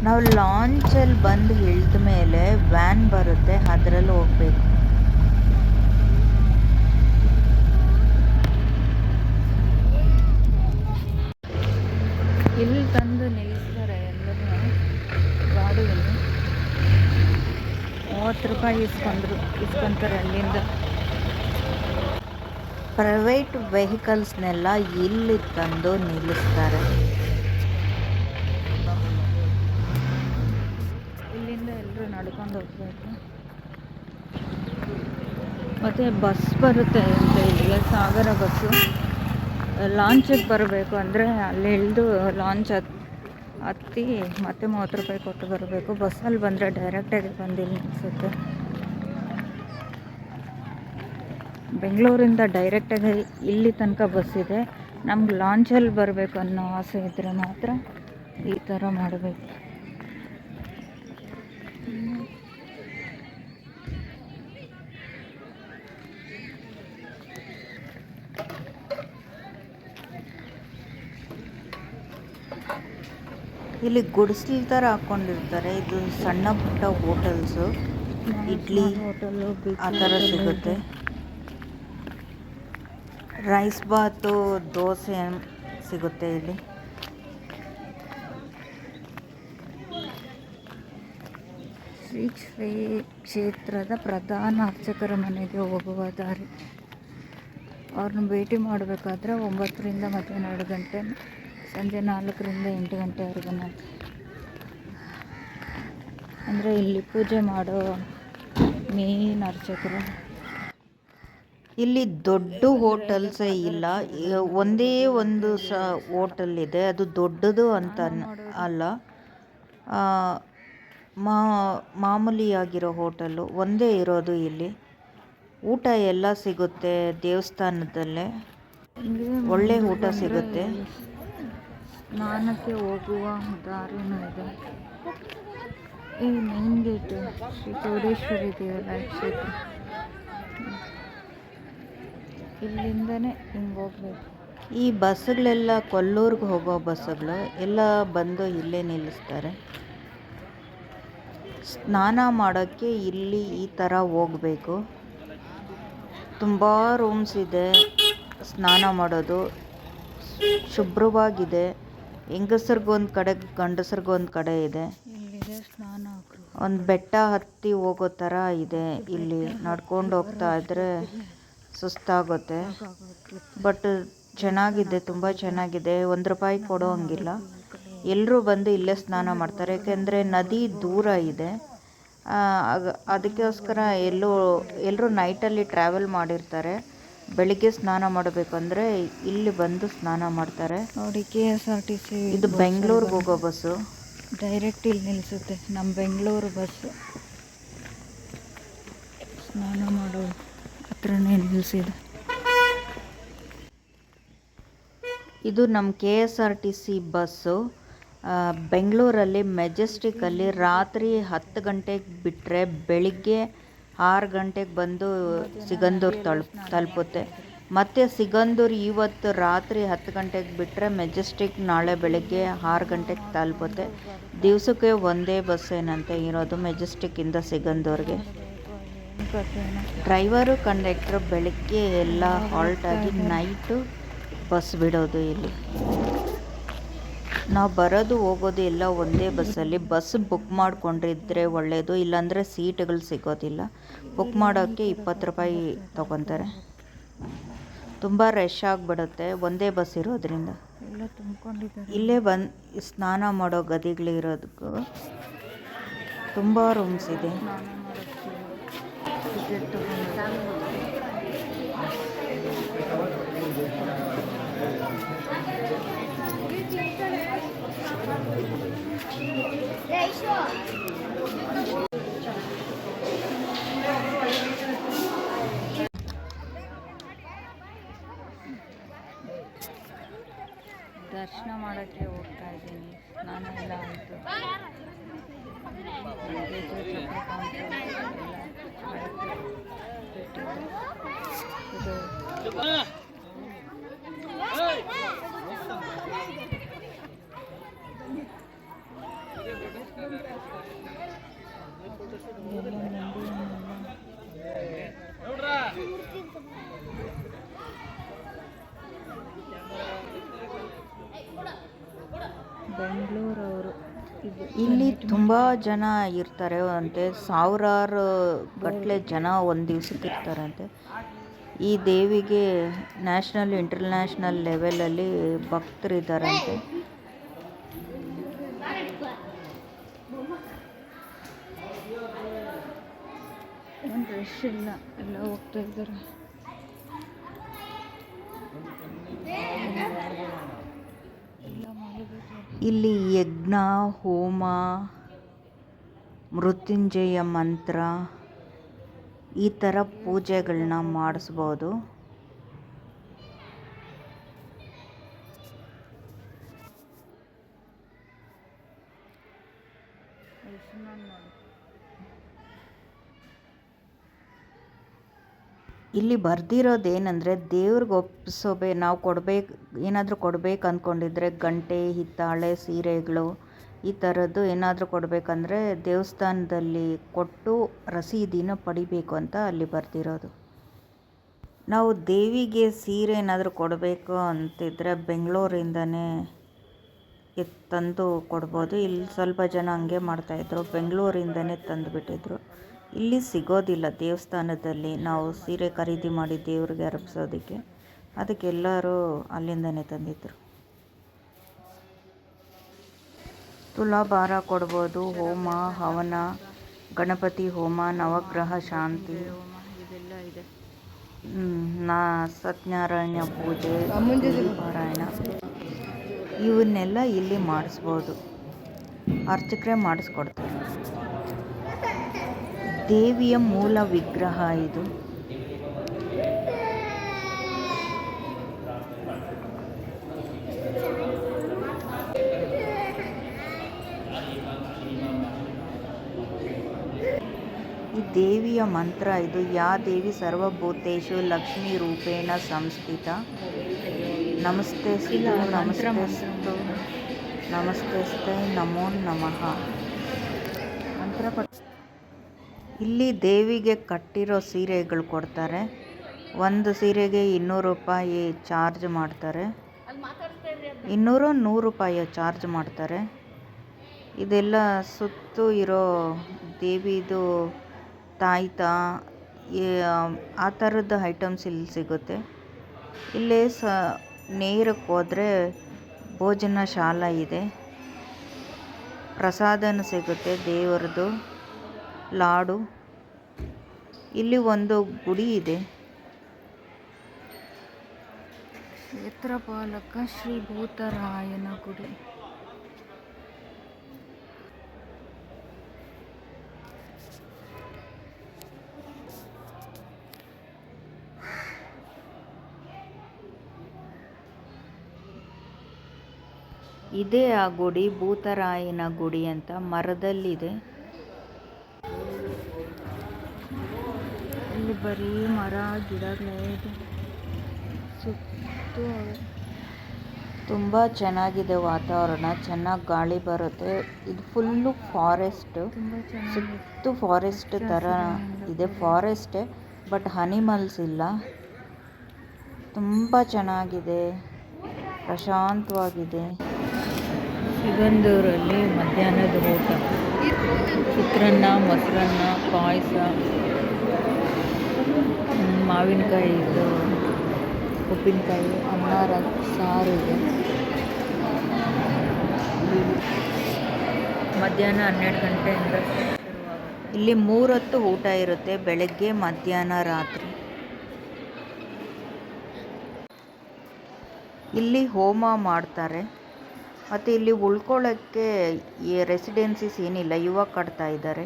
ನಾವು ಲಾಂಚಲ್ಲಿ ಬಂದು ಇಳಿದ ಮೇಲೆ ವ್ಯಾನ್ ಬರುತ್ತೆ, ಅದರಲ್ಲಿ ಹೋಗಬೇಕು. ಇಲ್ಲಿ ತಂದು ನಿಲ್ಲಿಸ್ತಾರೆ ಎಲ್ಲರೂ ಗಾಡಿಯಲ್ಲಿ. 30 ರೂಪಾಯಿ ಇಸ್ಕೊಂತಾರೆ ಅಲ್ಲಿಂದ. ಪ್ರೈವೇಟ್ ವೆಹಿಕಲ್ಸ್ನೆಲ್ಲ ಇಲ್ಲಿ ತಂದು ನಿಲ್ಲಿಸ್ತಾರೆ. ಇಲ್ಲಿಂದ ಎಲ್ಲರೂ ನಡ್ಕೊಂಡು ಹೋಗ್ಬೇಕು. ಮತ್ತು ಬಸ್ ಬರುತ್ತೆ ಅಂತ ಇಲ್ಲಿಗೆ, ಸಾಗರ ಬಸ್ಸು. ಲಾಂಚಿಗೆ ಬರಬೇಕು ಅಂದರೆ ಅಲ್ಲಿ ಇಳಿದು ಲಾಂಚ್ ಹತ್ತಿ ಮತ್ತೆ 30 ರೂಪಾಯಿ ಕೊಟ್ಟು ಬರಬೇಕು. ಬಸ್ಸಲ್ಲಿ ಬಂದರೆ ಡೈರೆಕ್ಟಾಗಿ ಬಂದಿಲ್ಲ ಅನಿಸುತ್ತೆ. ಬೆಂಗಳೂರಿಂದ ಡೈರೆಕ್ಟಾಗಿ ಇಲ್ಲಿ ತನಕ ಬಸ್ ಇದೆ. ನಮ್ಗೆ ಲಾಂಚಲ್ಲಿ ಬರಬೇಕು ಅನ್ನೋ ಆಸೆ ಇದ್ದರೆ ಮಾತ್ರ ಈ ಥರ ಮಾಡಬೇಕು. ಇಲ್ಲಿ ಗುಡಿಸ್ಲು ಥರ ಹಾಕ್ಕೊಂಡಿರ್ತಾರೆ. ಇದು ಸಣ್ಣ ಪುಟ್ಟ ಹೋಟೆಲ್ಸು, ಇಡ್ಲಿ ಹೋಟೆಲು ಆ ಥರ ಸಿಗುತ್ತೆ. ರೈಸ್ ಬಾತು, ದೋಸೆ ಸಿಗುತ್ತೆ ಇಲ್ಲಿ. ಶ್ರೀ ಕ್ಷೇತ್ರದ ಪ್ರಧಾನ ಅರ್ಚಕರ ಮನೆಗೆ ಹೋಗುವ ದಾರಿ. ಅವ್ರನ್ನ ಭೇಟಿ ಮಾಡಬೇಕಾದ್ರೆ 9ರಿಂದ ಮಧ್ಯಾಹ್ನ 2 ಗಂಟೆ, ಸಂಜೆ 4ರಿಂದ 8 ಗಂಟೆವರೆಗೂ. ಅಂದರೆ ಇಲ್ಲಿ ಪೂಜೆ ಮಾಡೋ ಮೇನ್ ಅರ್ಚಕರು. ಇಲ್ಲಿ ದೊಡ್ಡ ಹೋಟೆಲ್ಸೇ ಇಲ್ಲ, ಒಂದೇ ಒಂದು ಹೋಟೆಲ್ ಇದೆ. ಅದು ದೊಡ್ಡದು ಅಂತ ಅಲ್ಲ, ಮಾಮೂಲಿಯಾಗಿರೋ ಹೋಟೆಲ್ಲು ಒಂದೇ ಇರೋದು ಇಲ್ಲಿ. ಊಟ ಎಲ್ಲ ಸಿಗುತ್ತೆ ದೇವಸ್ಥಾನದಲ್ಲೇ, ಒಳ್ಳೆ ಊಟ ಸಿಗುತ್ತೆ. ಸ್ನಾನಕ್ಕೆ ಹೋಗುವ ದಾರಿನೂ ಇದೆ. ಈ ಮೇನ್ ಗೇಟ್ ಶ್ರೀ ಚೌಡೇಶ್ವರಿ ದೇವಾಲಯ ಕ್ಷೇತ್ರ. ಇಲ್ಲಿಂದನೇ ಹಿಂಗೆ ಹೋಗ್ಬೇಕು. ಈ ಬಸ್ಸುಗಳೆಲ್ಲ ಕೊಲ್ಲೂರಿಗೆ ಹೋಗೋ ಬಸ್ಸುಗಳು ಎಲ್ಲ ಬಂದು ಇಲ್ಲೇ ನಿಲ್ಲಿಸ್ತಾರೆ. ಸ್ನಾನ ಮಾಡೋಕ್ಕೆ ಇಲ್ಲಿ ಈ ಥರ ಹೋಗಬೇಕು. ತುಂಬ ರೂಮ್ಸ್ ಇದೆ ಸ್ನಾನ ಮಾಡೋದು, ಶುಭ್ರವಾಗಿದೆ. ಹೆಂಗಸರಿಗೊಂದು ಕಡೆ, ಗಂಡಸರಿಗೊಂದು ಕಡೆ ಇದೆ. ಒಂದು ಬೆಟ್ಟ ಹತ್ತಿ ಹೋಗೋ ಥರ ಇದೆ. ಇಲ್ಲಿ ನಡ್ಕೊಂಡು ಹೋಗ್ತಾ ಇದ್ದರೆ ಸುಸ್ತಾಗುತ್ತೆ. ಬಟ್ ಚೆನ್ನಾಗಿದೆ, ತುಂಬ ಚೆನ್ನಾಗಿದೆ. 1 ರೂಪಾಯಿ ಕೊಡೋ ಹಂಗಿಲ್ಲ. ಎಲ್ಲರೂ ಬಂದು ಇಲ್ಲೇ ಸ್ನಾನ ಮಾಡ್ತಾರೆ, ಯಾಕೆಂದರೆ ನದಿ ದೂರ ಇದೆ. ಅದಕ್ಕೋಸ್ಕರ ಎಲ್ಲರೂ ನೈಟಲ್ಲಿ ಟ್ರಾವೆಲ್ ಮಾಡಿರ್ತಾರೆ. ಬೆಳಿಗ್ಗೆ ಸ್ನಾನ ಮಾಡಬೇಕಂದ್ರೆ ಇಲ್ಲಿ ಬಂದು ಸ್ನಾನ ಮಾಡ್ತಾರೆ. ನೋಡಿ, KSRTC ಇದು ಬೆಂಗಳೂರಿಗೆ ಹೋಗೋ ಬಸ್ಸು. ಡೈರೆಕ್ಟ್ ಇಲ್ಲಿ ನಿಲ್ಲಿಸುತ್ತೆ. ನಮ್ಮ ಬೆಂಗಳೂರು ಬಸ್ಸು ಸ್ನಾನ ಮಾಡೋ ಹತ್ರನೇ ನಿಲ್ಲಿಸಿದೆ. ಇದು ನಮ್ಮ KSRTC ಬಸ್ಸು. ಬೆಂಗಳೂರಲ್ಲಿ ಮೆಜೆಸ್ಟಿಕಲ್ಲಿ ರಾತ್ರಿ 10 ಗಂಟೆಗೆ ಬಿಟ್ಟರೆ ಬೆಳಿಗ್ಗೆ 6 ಗಂಟೆಗೆ ಬಂದು ಸಿಗಂದೂರು ತಲುಪುತ್ತೆ. ಮತ್ತು ಸಿಗಂದೂರು ಇವತ್ತು ರಾತ್ರಿ 10 ಗಂಟೆಗೆ ಬಿಟ್ಟರೆ ಮೆಜೆಸ್ಟಿಕ್ ನಾಳೆ ಬೆಳಗ್ಗೆ 6 ಗಂಟೆಗೆ ತಲುಪುತ್ತೆ. ದಿವಸಕ್ಕೆ ಒಂದೇ ಬಸ್ ಏನಂತೆ ಇರೋದು ಮೆಜೆಸ್ಟಿಕ್ಕಿಂದ ಸಿಗಂದೂರಿಗೆ. ಡ್ರೈವರು ಕಂಡಕ್ಟ್ರು ಬೆಳಗ್ಗೆ ಎಲ್ಲ ಹಾಲ್ಟ್ ಆಗಿ ನೈಟು ಬಸ್ ಬಿಡೋದು ಇಲ್ಲಿ. ನಾವು ಬರೋದು ಹೋಗೋದು ಎಲ್ಲ ಒಂದೇ ಬಸ್ಸಲ್ಲಿ. ಬಸ್ ಬುಕ್ ಮಾಡ್ಕೊಂಡಿದ್ರೆ ಒಳ್ಳೆಯದು, ಇಲ್ಲಾಂದರೆ ಸೀಟ್ಗಳು ಸಿಗೋದಿಲ್ಲ. ಬುಕ್ ಮಾಡೋಕ್ಕೆ 20 ರೂಪಾಯಿ ತೊಗೊತಾರೆ. ತುಂಬ ರಶ್ ಆಗಿಬಿಡುತ್ತೆ ಒಂದೇ ಬಸ್ ಇರೋದ್ರಿಂದ. ಇಲ್ಲೇ ಬಂದು ಸ್ನಾನ ಮಾಡೋ ಗದಿಗಳಿರೋದಕ್ಕೂ ತುಂಬ ರೂಮ್ಸ್ ಇದೆ. ದರ್ಶನ ಮಾಡೋಕ್ಕೆ ಹೋಗ್ತಾ ಇದ್ದೀನಿ. ಸ್ನಾನ ಎಲ್ಲ ಆಯಿತು. ಬೆಂಗಳೂರವರು ಇಲ್ಲಿ ತುಂಬ ಜನ ಇರ್ತಾರೆ ಅಂತೆ, ಸಾವಿರಾರು ಗಟ್ಟಲೆ ಜನ ಒಂದು ದಿವ್ಸಕ್ಕೆ ಇರ್ತಾರಂತೆ. ಈ ದೇವಿಗೆ ನ್ಯಾಷನಲ್ ಇಂಟರ್ನ್ಯಾಷನಲ್ ಲೆವೆಲಲ್ಲಿ ಭಕ್ತರಿದ್ದಾರಂತೆ. ರಶ್ ಇಲ್ಲ, ಎಲ್ಲ ಹೋಗ್ತಾ ಇದ್ದಾರೆ. ಇಲ್ಲಿ ಯಜ್ಞ, ಹೋಮ, ಮೃತ್ಯುಂಜಯ ಮಂತ್ರ ಈ ಥರ ಪೂಜೆಗಳನ್ನ ಮಾಡಿಸ್ಬೋದು. ಇಲ್ಲಿ ಬರ್ದಿರೋದೇನೆಂದರೆ, ದೇವ್ರಿಗೆ ನಾವು ಏನಾದರೂ ಕೊಡಬೇಕು ಅಂದ್ಕೊಂಡಿದ್ರೆ ಗಂಟೆ, ಹಿತ್ತಾಳೆ, ಸೀರೆಗಳು ಈ ಥರದ್ದು ಏನಾದರೂ ಕೊಡಬೇಕಂದ್ರೆ ದೇವಸ್ಥಾನದಲ್ಲಿ ಕೊಟ್ಟು ರಸೀದಿನ ಪಡಿಬೇಕು ಅಂತ ಅಲ್ಲಿ ಬರ್ದಿರೋದು. ನಾವು ದೇವಿಗೆ ಸೀರೆ ಏನಾದರೂ ಕೊಡಬೇಕು ಅಂತಿದ್ರೆ ಬೆಂಗಳೂರಿಂದನೇ ತಂದು ಕೊಡ್ಬೋದು. ಇಲ್ಲಿ ಸ್ವಲ್ಪ ಜನ ಹಂಗೆ ಮಾಡ್ತಾಯಿದ್ರು, ಬೆಂಗಳೂರಿಂದನೇ ತಂದುಬಿಟ್ಟಿದ್ರು. ಇಲ್ಲಿ ಸಿಗೋದಿಲ್ಲ ದೇವಸ್ಥಾನದಲ್ಲಿ ನಾವು ಸೀರೆ ಖರೀದಿ ಮಾಡಿ ದೇವ್ರಿಗೆ ಅರ್ಪಿಸೋದಕ್ಕೆ, ಅದಕ್ಕೆಲ್ಲರೂ ಅಲ್ಲಿಂದನೇ ತಂದಿದ್ರು. ತುಲಾಭಾರ ಕೊಡ್ಬೋದು, ಹೋಮ, ಹವನ, ಗಣಪತಿ ಹೋಮ, ನವಗ್ರಹ ಶಾಂತಿ ಇದೆಲ್ಲ ಇದೆ. ಸತ್ಯನಾರಾಯಣ ಪೂಜೆ, ಪಾರಾಯಣ ಇವನ್ನೆಲ್ಲ ಇಲ್ಲಿ ಮಾಡಿಸ್ಬೋದು. ಅರ್ಚಕರೇ ಮಾಡಿಸ್ಕೊಡ್ತಾರೆ. ದೇವಿಯ ಮೂಲ ವಿಗ್ರಹ ಇದು. ಈ ದೇವಿಯ ಮಂತ್ರ ಇದು. ಯಾ ದೇವಿ ಸರ್ವಭೂತೇಷು ಲಕ್ಷ್ಮೀ ರೂಪೇಣ ಸಂಸ್ಥಿತ, ನಮಸ್ತೆಸ್ತು ನಮಸ್ತೆಸ್ತು ನಮಸ್ತೆಸ್ತೆ ನಮೋ ನಮಃ ಮಂತ್ರ. ಇಲ್ಲಿ ದೇವಿಗೆ ಕಟ್ಟಿರೋ ಸೀರೆಗಳು ಕೊಡ್ತಾರೆ. ಒಂದು ಸೀರೆಗೆ 200 ರೂಪಾಯಿ ಚಾರ್ಜ್ ಮಾಡ್ತಾರೆ. 100 ರೂಪಾಯಿ ಚಾರ್ಜ್ ಮಾಡ್ತಾರೆ. ಇದೆಲ್ಲ ಸುತ್ತು ಇರೋ ದೇವಿದು ತಾಯ್ತ ಆ ಥರದ ಐಟಮ್ಸ್ ಇಲ್ಲಿ ಸಿಗುತ್ತೆ. ಇಲ್ಲೇ ನೇರಕ್ಕೆ ಹೋದರೆ ಭೋಜನ ಶಾಲೆ ಇದೆ, ಪ್ರಸಾದನೂ ಸಿಗುತ್ತೆ, ದೇವರದು ಲಾಡು. ಇಲ್ಲಿ ಒಂದು ಗುಡಿ ಇದೆ, ಕ್ಷೇತ್ರಪಾಲಕ ಶ್ರೀ ಭೂತರಾಯನ ಗುಡಿ. ಇದೇ ಆ ಗುಡಿ, ಭೂತರಾಯನ ಗುಡಿ ಅಂತ ಮರದಲ್ಲಿದೆ. ಇಲ್ಲಿ ಬರೀ ಮರ ಗಿಡಗಳೇ ಇದೆ ಸುತ್ತು. ತುಂಬ ಚೆನ್ನಾಗಿದೆ ವಾತಾವರಣ, ಚೆನ್ನಾಗಿ ಗಾಳಿ ಬರುತ್ತೆ. ಇದು ಫುಲ್ಲು ಫಾರೆಸ್ಟ್, ಸುತ್ತು ಫಾರೆಸ್ಟ್ ಥರ ಇದೆ. ಫಾರೆಸ್ಟೇ ಬಟ್ ಅನಿಮಲ್ಸ್ ಇಲ್ಲ. ತುಂಬ ಚೆನ್ನಾಗಿದೆ, ಪ್ರಶಾಂತವಾಗಿದೆ. ಸಿಗಂದೂರಲ್ಲಿ ಮಧ್ಯಾಹ್ನದ ಊಟ, ಚಿತ್ರಾನ್ನ, ಮೊಸರನ್ನ, ಪಾಯಸ, ಮಾವಿನಕಾಯಿ, ಉಪ್ಪಿನಕಾಯಿ, ಅನ್ನ, ಸಾರು ಇದೆ. ಮಧ್ಯಾಹ್ನ 12 ಗಂಟೆಯಿಂದ ಶುರುವಾಗುತ್ತೆ. ಇಲ್ಲಿ 3 ಹೊತ್ತು ಊಟ ಇರುತ್ತೆ, ಬೆಳಗ್ಗೆ, ಮಧ್ಯಾಹ್ನ, ರಾತ್ರಿ. ಇಲ್ಲಿ ಹೋಮ ಮಾಡ್ತಾರೆ. ಮತ್ತು ಇಲ್ಲಿ ಉಳ್ಕೊಳ್ಳೋಕ್ಕೆ ರೆಸಿಡೆನ್ಸೀಸ್ ಏನಿಲ್ಲ, ಇವಾಗ ಕಟ್ತಾ ಇದ್ದಾರೆ.